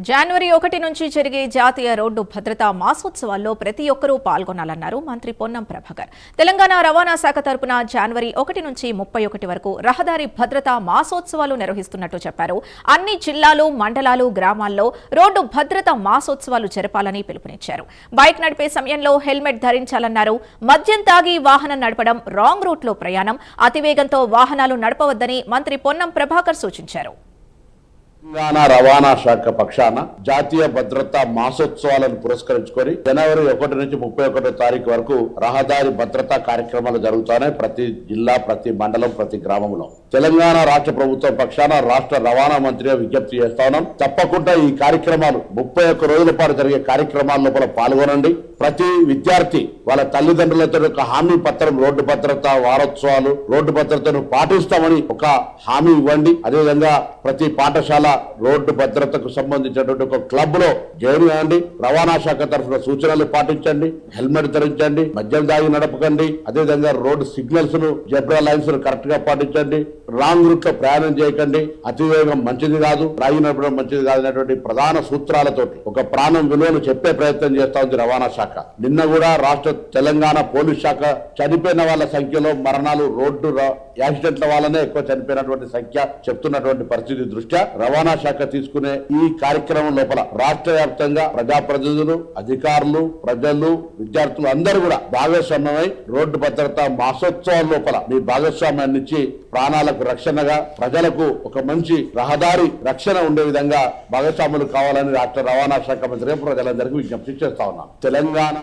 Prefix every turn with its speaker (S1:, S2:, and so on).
S1: జనవరి 1 నుంచి జరిగే జాతీయ రోడ్డు భద్రతా మాసోత్సవాల్లో ప్రతి ఒక్కరూ పాల్గొనాలన్నారు మంత్రి పొన్నం ప్రభాకర్. తెలంగాణ రవాణా శాఖ తరపున జనవరి 1 నుంచి 31 వరకు రహదారి భద్రతా మాసోత్సవాలు నిర్వహిస్తున్నట్టు చెప్పారు. అన్ని జిల్లాలు, మండలాలు, గ్రామాల్లో రోడ్డు భద్రతా మాసోత్సవాలు జరపాలని పిలుపునిచ్చారు. బైక్ నడిపే సమయంలో హెల్మెట్ ధరించాలన్నారు. మద్యం తాగి వాహనం నడపడం, రాంగ్ రూట్లో ప్రయాణం, అతివేగంతో వాహనాలు నడపవద్దని మంత్రి పొన్నం ప్రభాకర్ సూచించారు.
S2: తెలంగాణ రవాణా శాఖ పక్షాన జాతీయ భద్రతా మాసోత్సవాలను పురస్కరించుకొని జనవరి 1 నుంచి 31 తారీఖు వరకు రహదారి భద్రతా కార్యక్రమాలు జరుగుతున్నాయి. ప్రతి జిల్లా, ప్రతి మండలం, ప్రతి గ్రామంలో తెలంగాణ రాష్ట్ర ప్రభుత్వం పక్షాన రాష్ట్ర రవాణా మంత్రిగా విజ్ఞప్తి చేస్తా ఉన్నాం. తప్పకుండా ఈ కార్యక్రమాలు 31 రోజుల పాటు జరిగే కార్యక్రమాల లోపల పాల్గొనండి. ప్రతి విద్యార్థి వాళ్ళ తల్లిదండ్రులతో ఒక హామీ పత్రం, రోడ్డు భద్రతా వారోత్సవాలు, రోడ్డు భద్రతను పాటిస్తామని ఒక హామీ ఇవ్వండి. అదేవిధంగా ప్రతి పాఠశాల రోడ్డు భద్రతకు సంబంధించినటువంటి ఒక క్లబ్ లో జాయిన్ కాండి. రవాణా శాఖ తరఫున సూచనలు పాటించండి. హెల్మెట్ ధరించండి, మద్యం దాగి నడపకండి. అదేవిధంగా రోడ్డు సిగ్నల్స్ ను, జెబ్రా లైన్స్ ను కరెక్ట్ గా పాటించండి. రాంగ్ రూట్ లో ప్రయాణం చేయకండి. అతివేగం మంచిది కాదు, రాయి నడపడం మంచిది కాదు అనేటువంటి ప్రధాన సూత్రాలతో ఒక ప్రాణం విలువను చెప్పే ప్రయత్నం చేస్తా ఉంది రవాణా శాఖ. నిన్న కూడా రాష్ట్ర తెలంగాణ పోలీస్ శాఖ చనిపోయిన వాళ్ళ సంఖ్యలో మరణాలు రోడ్డు యాక్సిడెంట్ల వల్లనే ఎక్కువ చనిపోయినటువంటి సంఖ్య చెప్తున్నటువంటి పరిస్థితి దృష్ట్యా రవాణా శాఖ తీసుకునే ఈ కార్యక్రమం లోపల రాష్ట్ర వ్యాప్తంగా ప్రజాప్రతినిధులు, అధికారులు, ప్రజలు, విద్యార్థులు అందరూ కూడా భాగస్వామ్యమై రోడ్డు భద్రతా మాసోత్సవాల లోపల మీ భాగస్వామ్యాన్ని ఇచ్చి ప్రాణాలకు రక్షణగా, ప్రజలకు ఒక మంచి రహదారి రక్షణ ఉండే విధంగా భాగస్వాములు కావాలని రాష్ట్ర రవాణా శాఖ మంత్రిగా ప్రజలందరికీ విజ్ఞప్తి చేస్తా ఉన్నాం. తెలంగాణ